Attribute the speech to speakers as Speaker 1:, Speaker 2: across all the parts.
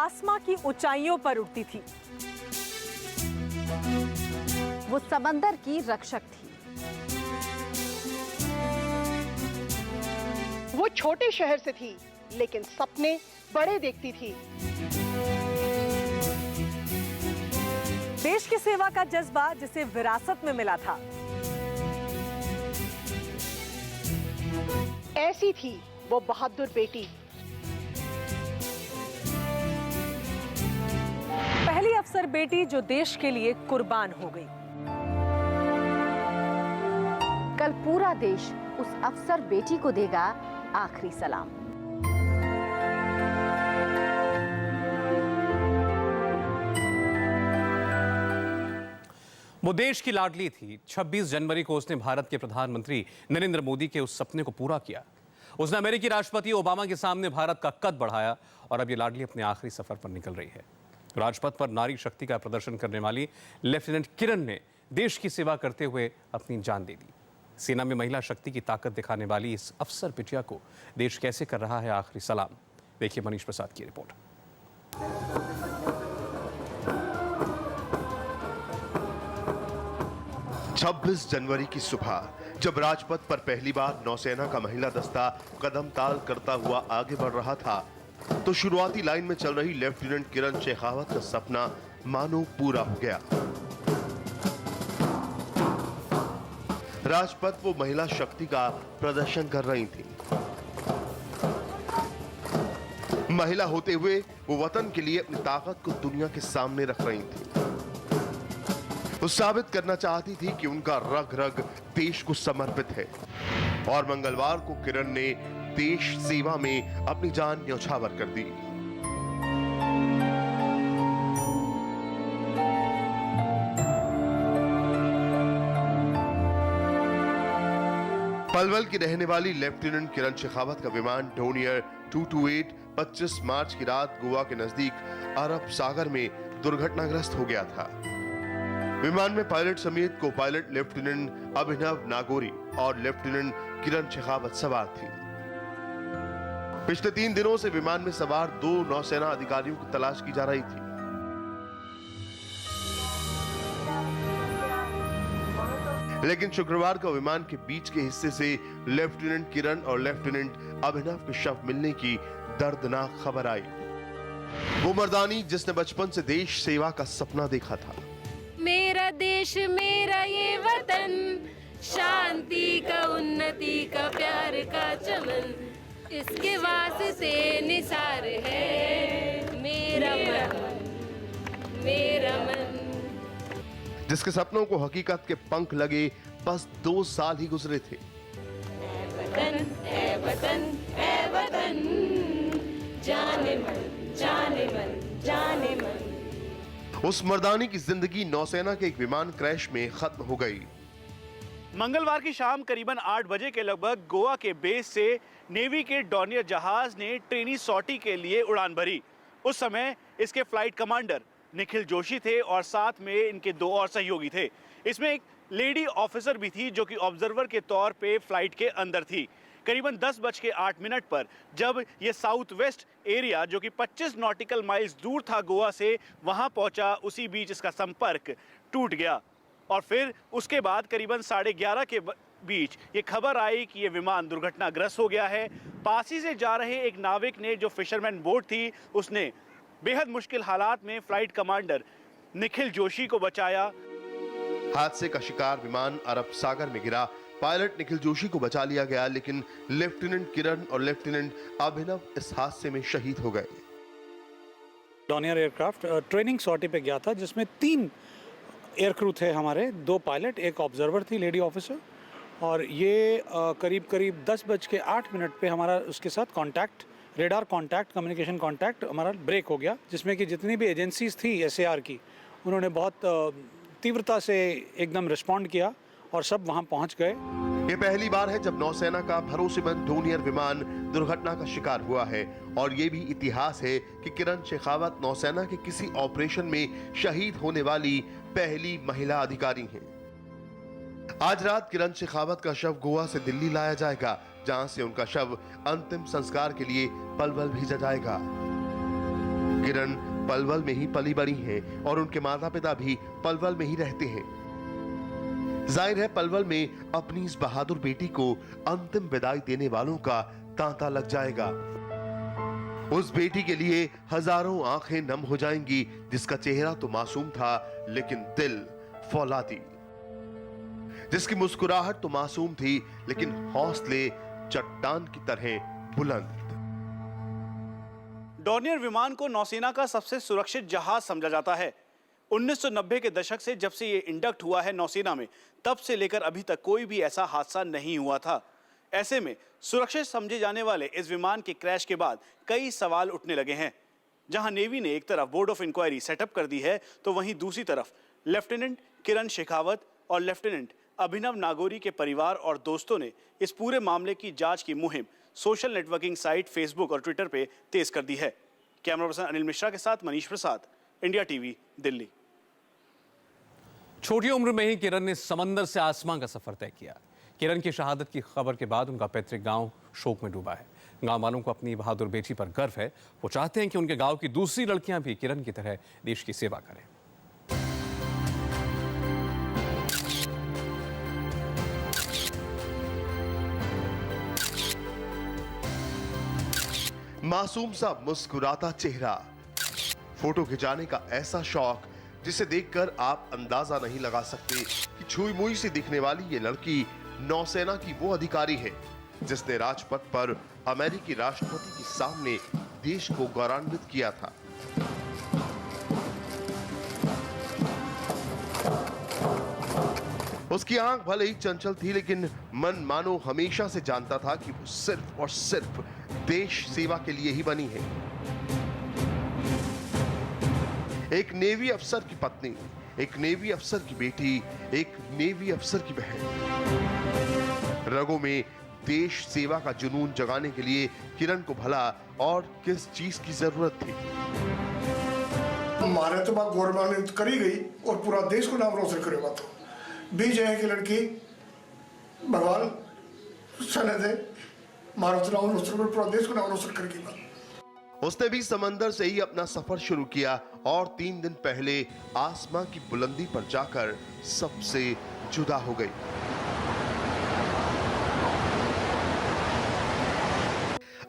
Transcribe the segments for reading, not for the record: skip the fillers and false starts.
Speaker 1: आसमां की ऊंचाइयों पर उड़ती थी।
Speaker 2: वो समंदर की रक्षक थी।
Speaker 3: वो छोटे शहर से थी, लेकिन सपने बड़े देखती थी।
Speaker 1: देश की सेवा का जज्बा जिसे विरासत में मिला था।
Speaker 3: ऐसी थी वो बहादुर बेटी।
Speaker 1: पहली अफसर बेटी जो देश के लिए कुर्बान हो गई।
Speaker 2: कल पूरा देश उस अफसर बेटी को देगा आखिरी सलाम।
Speaker 4: वो देश की लाडली थी। 26 जनवरी को उसने भारत के प्रधानमंत्री नरेंद्र मोदी के उस सपने को पूरा किया। उसने अमेरिकी राष्ट्रपति ओबामा के सामने भारत का कद बढ़ाया और अब ये लाडली अपने आखिरी सफर पर निकल रही है। राजपथ पर नारी शक्ति का प्रदर्शन करने वाली लेफ्टिनेंट किरण ने देश की सेवा करते हुए अपनी जान दे दी। सेना में महिला शक्ति की ताकत दिखाने वाली इस अफसर बिटिया को देश कैसे कर रहा है आखिरी सलाम, देखिए मनीष प्रसाद की रिपोर्ट।
Speaker 5: 26 जनवरी की सुबह जब राजपथ पर पहली बार नौसेना का महिला दस्ता कदम ताल करता हुआ आगे बढ़ रहा था, तो शुरुआती लाइन में चल रही लेफ्टिनेंट किरण शेखावत का सपना मानो पूरा हो गया। राजपथ वो महिला शक्ति का प्रदर्शन कर रही थी। महिला होते हुए वो वतन के लिए अपनी ताकत को दुनिया के सामने रख रही थी। वो साबित करना चाहती थी कि उनका रग रग देश को समर्पित है। और मंगलवार को किरण ने देश सेवा में अपनी जान न्यौछावर कर दी। पलवल की रहने वाली लेफ्टिनेंट किरण शेखावत का विमान डोनियर 228 25 मार्च की रात गोवा के नजदीक अरब सागर में दुर्घटनाग्रस्त हो गया था। विमान में पायलट समेत को पायलट लेफ्टिनेंट अभिनव नागोरी और लेफ्टिनेंट किरण शेखावत सवार थी। पिछले 3 दिनों से विमान में सवार 2 नौसेना अधिकारियों की तलाश की जा रही थी। लेकिन शुक्रवार को विमान के बीच के हिस्से से लेफ्टिनेंट किरण और लेफ्टिनेंट अभिनव के शव मिलने की दर्दनाक खबर आई। वो मर्दानी जिसने बचपन से देश सेवा का सपना देखा था।
Speaker 6: मेरा देश मेरा ये वतन, शांति का उन्नति का प्यार का चमन, इसके वास्ते निसार है मेरा मन, मेरा मन।
Speaker 5: जिसके सपनों को हकीकत के पंख लगे बस 2 साल ही गुजरे थे।
Speaker 6: ऐ वतन, ऐ वतन, ऐ वतन, जाने मन, जाने मन, जाने मन।
Speaker 5: उस मर्दानी की जिंदगी नौसेना के एक विमान क्रैश में खत्म हो गई।
Speaker 7: मंगलवार की शाम करीबन 8 बजे के लगभग गोवा के बेस से नेवी के डॉनियर जहाज ने ट्रेनी सॉर्टी के लिए उड़ान भरी। उस समय इसके फ्लाइट कमांडर निखिल जोशी थे और साथ में इनके 2 और सहयोगी थे। इसमें एक लेडी ऑफिसर भी थी जो कि ऑब्जर्वर के तौर पे फ्लाइट के अंदर थी। करीबन 10:08 पर जब ये साउथ वेस्ट एरिया जो कि 25 नॉटिकल माइल्स दूर था गोवा से, वहां पहुंचा, उसी बीच इसका संपर्क टूट गया। और फिर उसके बाद करीबन 11:30 के बीच ये खबर आई कि ये विमान दुर्घटनाग्रस्त हो गया है। पास ही से जा रहे एक नाविक ने, जो फिशरमैन बोट थी, उसने बेहद मुश्किल हालात में फ्लाइट कमांडर निखिल जोशी को बचाया।
Speaker 5: हादसे का शिकार विमान अरब सागर में गिरा। पायलट निखिल जोशी को बचा लिया गया, लेकिन लेफ्टिनेंट किरण और लेफ्टिनेंट अभिनव इस हादसे में शहीद हो गए।
Speaker 8: डॉनियर एयरक्राफ्ट ट्रेनिंग सॉर्टी पे गया था, जिसमें 3 एयरक्रू थे हमारे, 2 पायलट, एक ऑब्जर्वर थी लेडी ऑफिसर। और ये करीब 10:08 पे हमारा उसके साथ contact, radar contact, communication contact हमारा ब्रेक हो गया, जिसमें कि जितनी भी एजेंसीज थी एसएआर की, उन्होंने बहुत तीव्रता से एकदम रिस्पॉन्ड किया और सब वहां पहुंच गए।
Speaker 5: ये पहली बार है जब नौसेना का भरोसेमंद डोनियर विमान दुर्घटना का शिकार हुआ है। और ये भी इतिहास है कि किरण शेखावत नौसेना के किसी ऑपरेशन में शहीद होने वाली पहली महिला अधिकारी हैं। आज रात किरण शेखावत का शव गोवा से दिल्ली लाया जाएगा, जहां से उनका शव अंतिम संस्कार के लिए पलवल भेजा जाएगा। किरण पलवल में ही पली बड़ी हैं और उनके माता पिता भी पलवल में ही रहते हैं। जाहिर है पलवल में अपनी इस बहादुर बेटी को अंतिम विदाई देने वालों का तांता लग जाएगा। उस बेटी के लिए हजारों आंखें नम हो जाएंगी, जिसका चेहरा तो मासूम था लेकिन दिल फौलादी, जिसकी मुस्कुराहट तो मासूम थी लेकिन हौसले चट्टान की तरह बुलंद।
Speaker 7: डॉर्नियर विमान को नौसेना का सबसे सुरक्षित जहाज समझा जाता है। 1990 के दशक से जब से ये इंडक्ट हुआ है नौसेना में, तब से लेकर अभी तक कोई भी ऐसा हादसा नहीं हुआ था। ऐसे में सुरक्षित समझे जाने वाले इस विमान के क्रैश के बाद कई सवाल उठने लगे हैं। जहां नेवी ने एक तरफ बोर्ड ऑफ इंक्वायरी सेटअप कर दी है, तो वहीं दूसरी तरफ लेफ्टिनेंट किरण शेखावत और लेफ्टिनेंट अभिनव नागौरी के परिवार और दोस्तों ने इस पूरे मामले की जांच की मुहिम सोशल नेटवर्किंग साइट फेसबुक और ट्विटर पे तेज कर दी है। कैमरा पर्सन अनिल मिश्रा के साथ मनीष प्रसाद, इंडिया टीवी, दिल्ली।
Speaker 4: छोटी उम्र में ही किरण ने समंदर से आसमां का सफर तय किया। किरण की शहादत की खबर के बाद उनका पैतृक गांव शोक में डूबा है। गांव वालों को अपनी बहादुर बेटी पर गर्व है। वो चाहते हैं कि उनके गांव की दूसरी लड़कियां भी किरण की तरह देश की सेवा करें।
Speaker 5: मासूम सा मुस्कुराता चेहरा, फोटो खिंचाने का ऐसा शौक जिसे देखकर आप अंदाजा नहीं लगा सकते कि छुई मुई सी दिखने वाली ये लड़की नौसेना की वो अधिकारी है जिसने राजपथ पर अमेरिकी राष्ट्रपति के सामने देश को गौरवान्वित किया था। उसकी आंख भले ही चंचल थी, लेकिन मन मानो हमेशा से जानता था कि वो सिर्फ और सिर्फ देश सेवा के लिए ही बनी है। एक नेवी अफसर की पत्नी, एक नेवी अफसर की बेटी, एक नेवी अफसर की बहन। रगों में देश सेवा का जुनून जगाने के लिए किरण को भला और किस चीज की जरूरत थी?
Speaker 9: हमारे तो बात गवर्नमेंट करी गई और पूरा देश को नाम रोशन करेगा। तो बीज है कि लड़की भगवान सने दे मारो तो नाम रोशन कर, पूरा देश को नाम रोशन करेगी।
Speaker 5: उसने भी समंदर से ही अपना सफर शुरू किया और 3 दिन पहले आसमां की बुलंदी पर जाकर सबसे जुदा हो गई।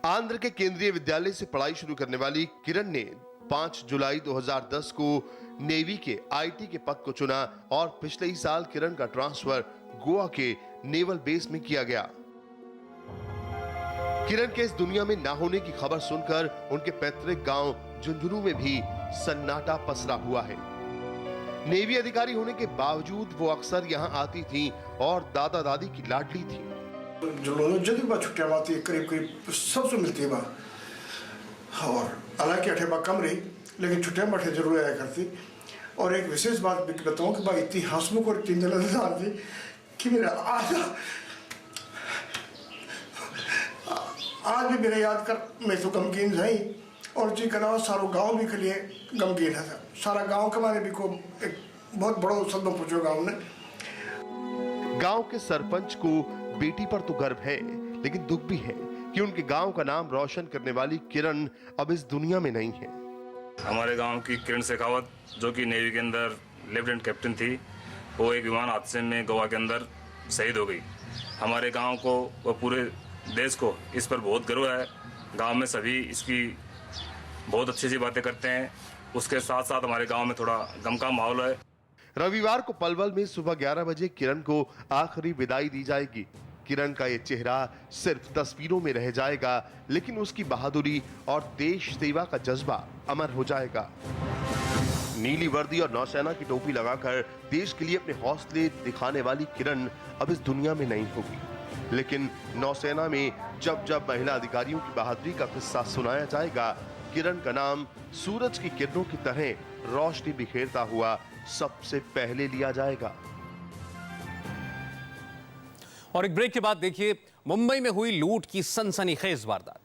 Speaker 5: आंध्र के केंद्रीय विद्यालय से पढ़ाई शुरू करने वाली किरण ने 5 जुलाई 2010 को नेवी के आईटी के पद को चुना और पिछले ही साल किरण का ट्रांसफर गोवा के नेवल बेस में किया गया। किरण के इस दुनिया में ना होने की खबर सुनकर उनके पैतृक गांव झुंझुनू में भी सन्नाटा पसरा हुआ है। नेवी अधिकारी होने के बावजूद वो अक्सर यहाँ आती थीं और दादा दादी की लाडली थी।
Speaker 9: जो लोग जल्दी बात छुट्टियां आती है, करीब करीब सबसे मिलती है बात, और हालांकि 8 बार कम रही लेकिन छुट्टियां बैठे जरूर आया करती। और एक विशेष बात बताऊं कि भाई इतनी हंसमुख और 3 जलदार थी कि मेरा आज भी मेरा याद कर मैं तो गमगीन है। और जी का सारा गांव भी के लिए गमगीन है। सारा गांव के बारे भी को एक बहुत बड़ा सदमा पूछो गांव ने।
Speaker 5: गांव के सरपंच को बेटी पर तो गर्व है, लेकिन दुख भी है कि उनके गांव का नाम रोशन करने वाली किरण अब इस दुनिया में नहीं है।
Speaker 10: हमारे गांव की किरण शेखावत, जो कि नेवी के अंदर लेफ्टिनेंट कैप्टन थी, वो एक विमान हादसे में गोवा के अंदर शहीद हो गई। हमारे गांव को व पूरे देश को इस पर बहुत गर्व है। गांव में सभी इसकी बहुत अच्छी बातें करते हैं। उसके साथ साथ हमारे गांव में थोड़ा गम का माहौल है।
Speaker 5: रविवार को पलवल में सुबह 11 बजे किरण को आखिरी विदाई दी जाएगी। किरण का ये चेहरा सिर्फ तस्वीरों में रह जाएगा, लेकिन उसकी बहादुरी और देश सेवा का जज्बा अमर हो जाएगा। नीली वर्दी और नौसेना की टोपी लगाकर देश के लिए अपने हौसले दिखाने वाली किरण अब इस दुनिया में नहीं होगी, लेकिन नौसेना में जब जब महिला अधिकारियों की बहादुरी का किस्सा सुनाया जाएगा, किरण का नाम सूरज की किरणों की तरह रोशनी बिखेरता हुआ सबसे पहले लिया जाएगा।
Speaker 4: और एक ब्रेक के बाद देखिए मुंबई में हुई लूट की सनसनीखेज वारदात।